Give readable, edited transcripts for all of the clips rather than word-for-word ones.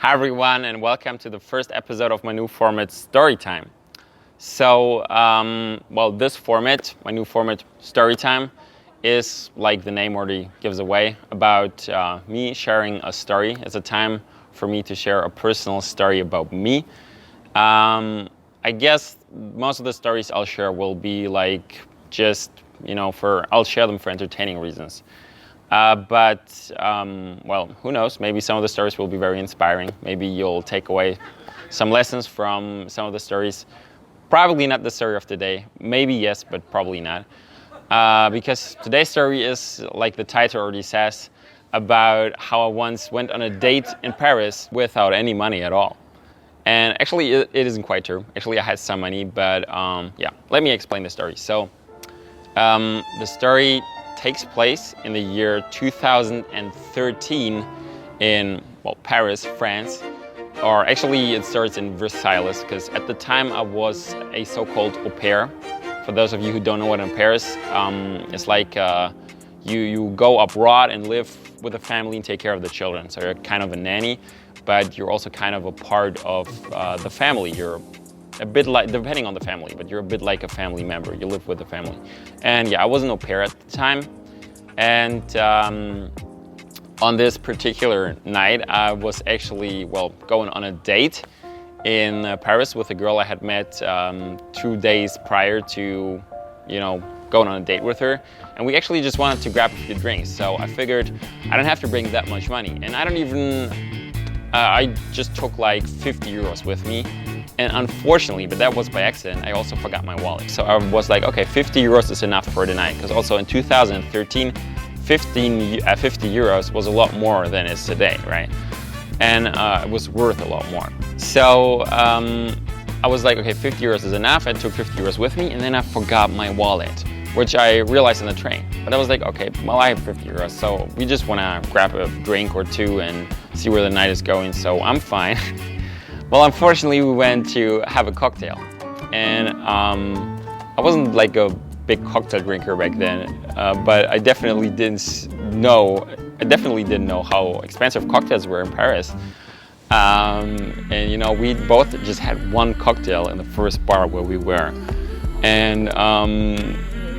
Hi everyone, and welcome to the first episode of my new format, Storytime. So, this format, my new format, Storytime, is like the name already gives away, about me sharing a story. It's a time for me to share a personal story about me. I guess most of the stories I'll share will be like just, I'll share them for entertaining reasons. Who knows? Maybe some of the stories will be very inspiring. Maybe you'll take away some lessons from some of the stories. Probably not the story of today. Maybe yes, but probably not. Because today's story is, like the title already says, about how I once went on a date in Paris without any money at all. And actually, it isn't quite true. Actually, I had some money, but let me explain the story. So, the story takes place in the year 2013 in, Paris, France. Or actually, it starts in Versailles, because at the time I was a so-called au pair. For those of you who don't know what au pair is, it's like you go abroad and live with a family and take care of the children. So you're kind of a nanny, but you're also kind of a part of the family. You're a bit like, depending on the family, but you're a bit like a family member. You live with the family. And yeah, I was an au pair at the time. And on this particular night, I was actually, going on a date in Paris with a girl I had met 2 days prior to, going on a date with her. And we actually just wanted to grab a few drinks. So I figured I don't have to bring that much money. And I just took like 50 euros with me. And unfortunately, but that was by accident, I also forgot my wallet. So I was like, okay, 50 euros is enough for the night. Because also in 2013, 50 euros was a lot more than it is today, right? And it was worth a lot more. So I was like, okay, 50 euros is enough. I took 50 euros with me, and then I forgot my wallet, which I realized on the train. But I was like, okay, I have 50 euros, so we just want to grab a drink or two and see where the night is going, so I'm fine. Well, unfortunately, we went to have a cocktail, and I wasn't like a big cocktail drinker back then, but I definitely didn't know how expensive cocktails were in Paris. And we both just had one cocktail in the first bar where we were, and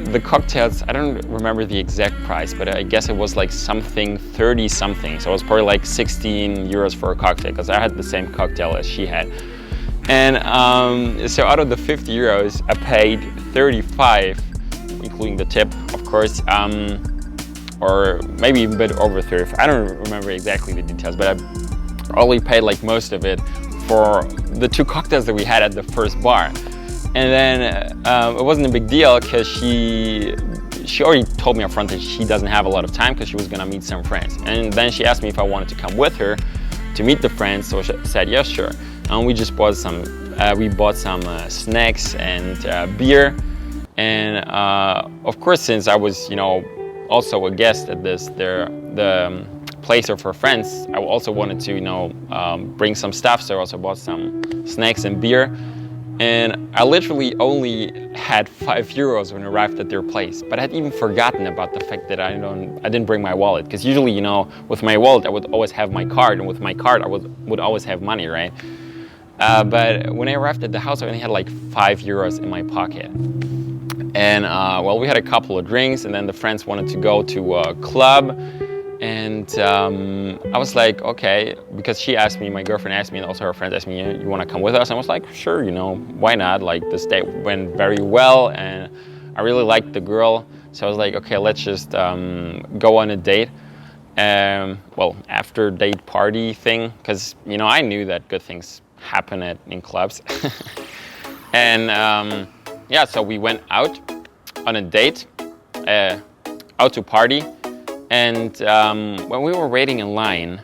the cocktails, I don't remember the exact price, but I guess it was like 30 something. So it was probably like 16 euros for a cocktail, because I had the same cocktail as she had. And so out of the 50 euros, I paid 35, including the tip, of course, or maybe even a bit over 35. I don't remember exactly the details, but I only paid like most of it for the two cocktails that we had at the first bar. And then it wasn't a big deal, because she already told me up front that she doesn't have a lot of time, because she was gonna meet some friends. And then she asked me if I wanted to come with her to meet the friends, so I said yes, sure. And we just bought some snacks and beer. And of course, since I was also a guest at the place of her friends, I also wanted to bring some stuff, so I also bought some snacks and beer. And I literally only had 5 euros when I arrived at their place. But I'd even forgotten about the fact that I didn't bring my wallet. Because usually, with my wallet, I would always have my card. And with my card, I would always have money, right? But when I arrived at the house, I only had like 5 euros in my pocket. And, we had a couple of drinks. And then the friends wanted to go to a club. And I was like, okay, because my girlfriend asked me, and also her friends asked me, you want to come with us? And I was like, sure, why not? Like, this date went very well, and I really liked the girl. So I was like, okay, let's just go on a date. After date party thing, because, I knew that good things happen in clubs. And so we went out on a date, out to party. And when we were waiting in line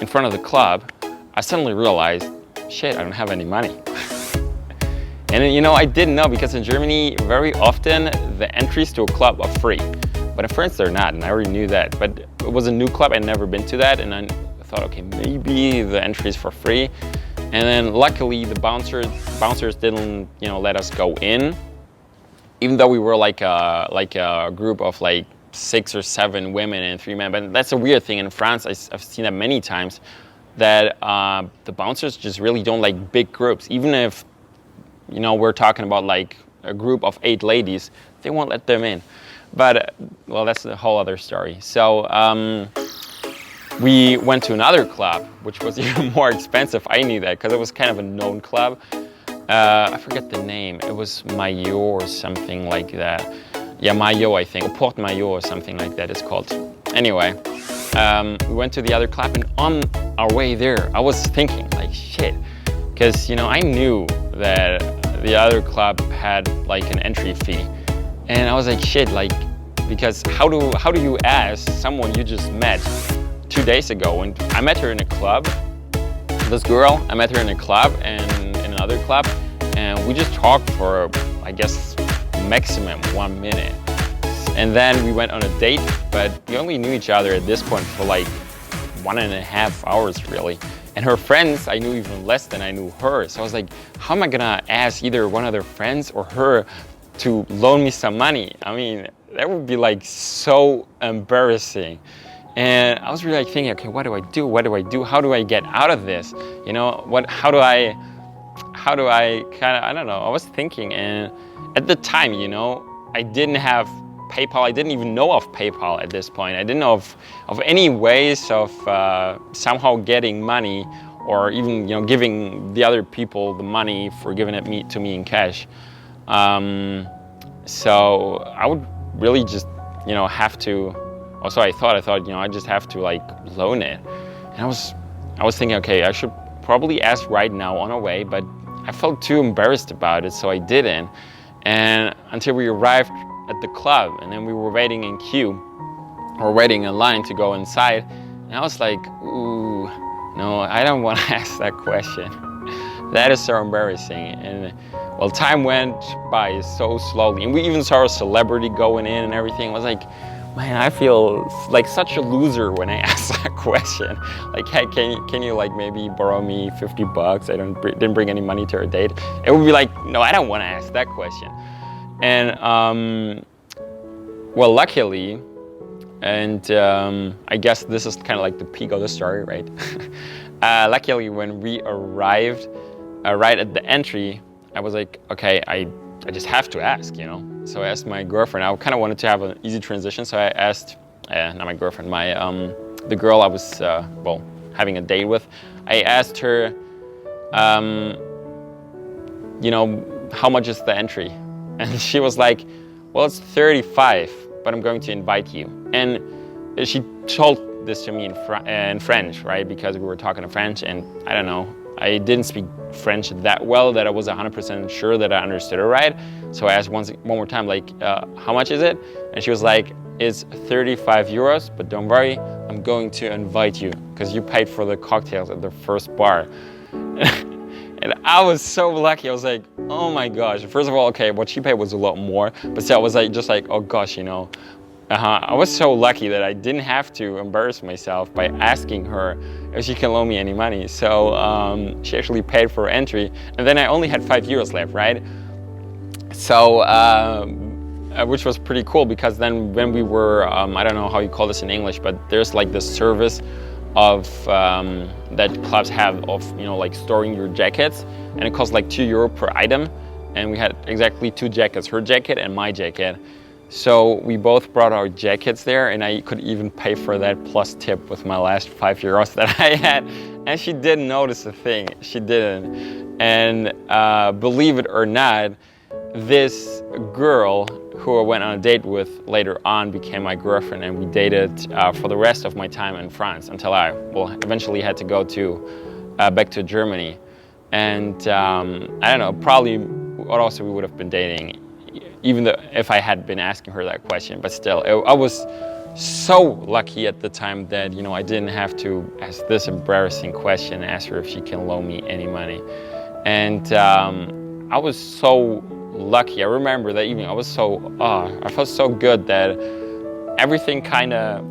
in front of the club, I suddenly realized, shit, I don't have any money. And I didn't know, because in Germany, very often the entries to a club are free. But in France, they're not, and I already knew that. But it was a new club, I'd never been to that, and I thought, okay, maybe the entries for free. And then luckily, the bouncers didn't, let us go in, even though we were like a group of like 6 or 7 women and 3 men. But that's a weird thing in France. I've seen that many times. that the bouncers just really don't like big groups. Even if, you know, we're talking about like a group of 8 ladies, they won't let them in. But, well, that's a whole other story. So we went to another club, which was even more expensive. I knew that because it was kind of a known club. I forget the name. It was Maillot or something like that. Yeah, Maillot, I think, or Port Maillot or something like that it's called. Anyway, we went to the other club, and on our way there, I was thinking, like, shit, because, you know, I knew that the other club had like an entry fee, and I was like, shit, like, because how do you ask someone you just met 2 days ago? And I met her in a club. This girl, I met her in a club and in another club, and we just talked for, I guess, maximum 1 minute. And then we went on a date, but we only knew each other at this point for like 1.5 hours, really. And her friends, I knew even less than I knew her. So I was like, how am I gonna ask either one of their friends or her to loan me some money? I mean, that would be like so embarrassing. And I was really like thinking, okay, what do I do? What do I do? How do I get out of this? You know, how do I kind of, I don't know. I was thinking, and at the time, you know, I didn't have PayPal. I didn't even know of PayPal at this point. I didn't know of any ways of somehow getting money, or even, you know, giving the other people the money for giving it to me in cash. So I would really just, you know, have to. Also, I thought, you know, I just have to like loan it. And I was thinking, okay, I should probably ask right now on our way, but I felt too embarrassed about it, so I didn't. And until we arrived at the club, and then we were waiting in queue, or waiting in line to go inside, and I was like, ooh, no, I don't want to ask that question. That is so embarrassing. And well, time went by so slowly, and we even saw a celebrity going in and everything. I was like, man, I feel like such a loser when I ask that question. Like, hey, can you like maybe borrow me $50? I didn't bring any money to our date. It would be like, no, I don't want to ask that question. And well, luckily, and I guess this is kind of like the peak of the story, right? Luckily, when we arrived right at the entry, I was like, okay, I just have to ask, you know. So I asked my girlfriend. I kind of wanted to have an easy transition, so I asked, not my girlfriend, the girl I was well, having a date with. I asked her, you know, how much is the entry? And she was like, well, it's 35, but I'm going to invite you. And she told this to me in French, right? Because we were talking in French, and I don't know, I didn't speak French that well that I was 100% sure that I understood her right. So I asked one more time, like, how much is it? And she was like, it's 35 euros, but don't worry, I'm going to invite you because you paid for the cocktails at the first bar. And I was so lucky. I was like, oh my gosh. First of all, okay, what she paid was a lot more, but still I was like, just like, oh gosh, you know. I was so lucky that I didn't have to embarrass myself by asking her if she can loan me any money. So she actually paid for entry, and then I only had 5 euros left, right? So, which was pretty cool, because then when we were, I don't know how you call this in English, but there's like this service of that clubs have of, you know, like storing your jackets, and it costs like €2 per item, and we had exactly 2 jackets, her jacket and my jacket. So we both brought our jackets there, and I could even pay for that plus tip with my last 5 euros that I had. And she didn't notice a thing. She didn't. And believe it or not, this girl who I went on a date with later on became my girlfriend, and we dated for the rest of my time in France until I eventually had to go back to Germany. And I don't know, probably also we would have been dating, even though if I had been asking her that question. But still, I was so lucky at the time that, you know, I didn't have to ask this embarrassing question and ask her if she can loan me any money. And I was so lucky. I remember that evening, I felt so good that everything kind of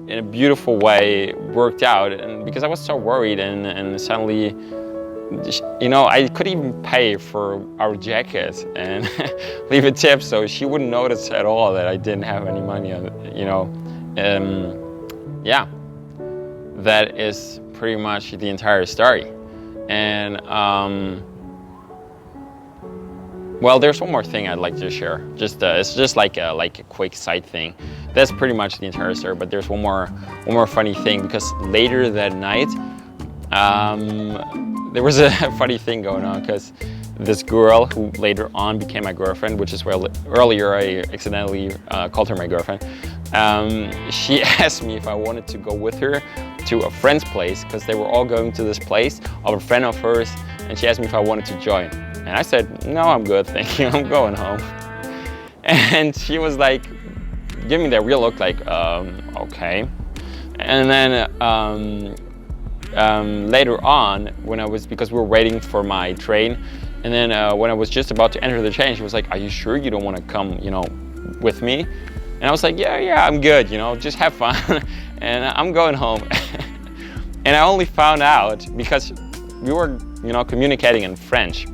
in a beautiful way worked out. And because I was so worried, and suddenly, you know, I could even pay for our jackets and leave a tip, so she wouldn't notice at all that I didn't have any money on, you know. Yeah, that is pretty much the entire story. And well, there's one more thing I'd like to share. It's just like a quick side thing. That's pretty much the entire story. But there's one more funny thing, because later that night, there was a funny thing going on, because this girl who later on became my girlfriend, which is where earlier I accidentally called her my girlfriend. She asked me if I wanted to go with her to a friend's place, because they were all going to this place of a friend of hers, and she asked me if I wanted to join. And I said, no, I'm good, thank you, I'm going home. And she was like, giving me that real look like, okay. And then later on, because we were waiting for my train, and then when I was just about to enter the train, she was like, are you sure you don't want to come, with me? And I was like, yeah, I'm good, just have fun. And I'm going home. And I only found out, because we were, communicating in French.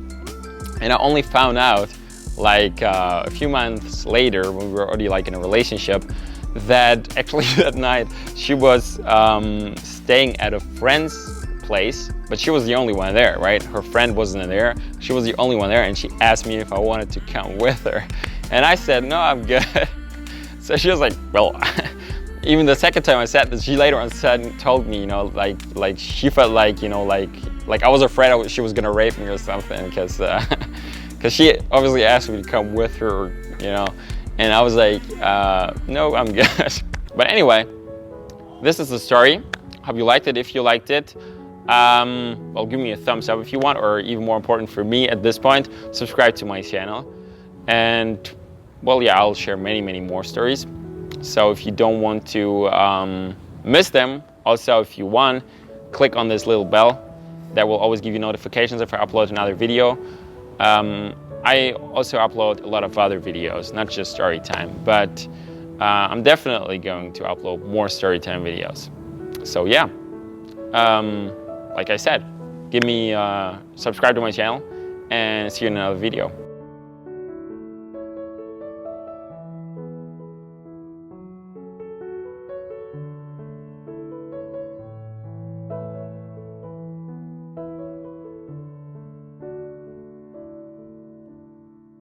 And I only found out like a few months later, when we were already like in a relationship, that actually that night she was staying at a friend's place, but she was the only one there, right? Her friend wasn't there. She was the only one there, and she asked me if I wanted to come with her. And I said, no, I'm good. So she was like, well, even the second time I said this, she later on told me, like she felt like, like I was afraid she was gonna rape me or something, because she obviously asked me to come with her, and I was like, no, I'm good. But anyway, this is the story. Hope you liked it. If you liked it, well, give me a thumbs up if you want, or even more important for me at this point, subscribe to my channel. And well, yeah, I'll share many more stories. So if you don't want to miss them, also if you want, click on this little bell. That will always give you notifications if I upload another video. I also upload a lot of other videos, not just story time, but I'm definitely going to upload more story time videos. So yeah, like I said, subscribe to my channel, and see you in another video.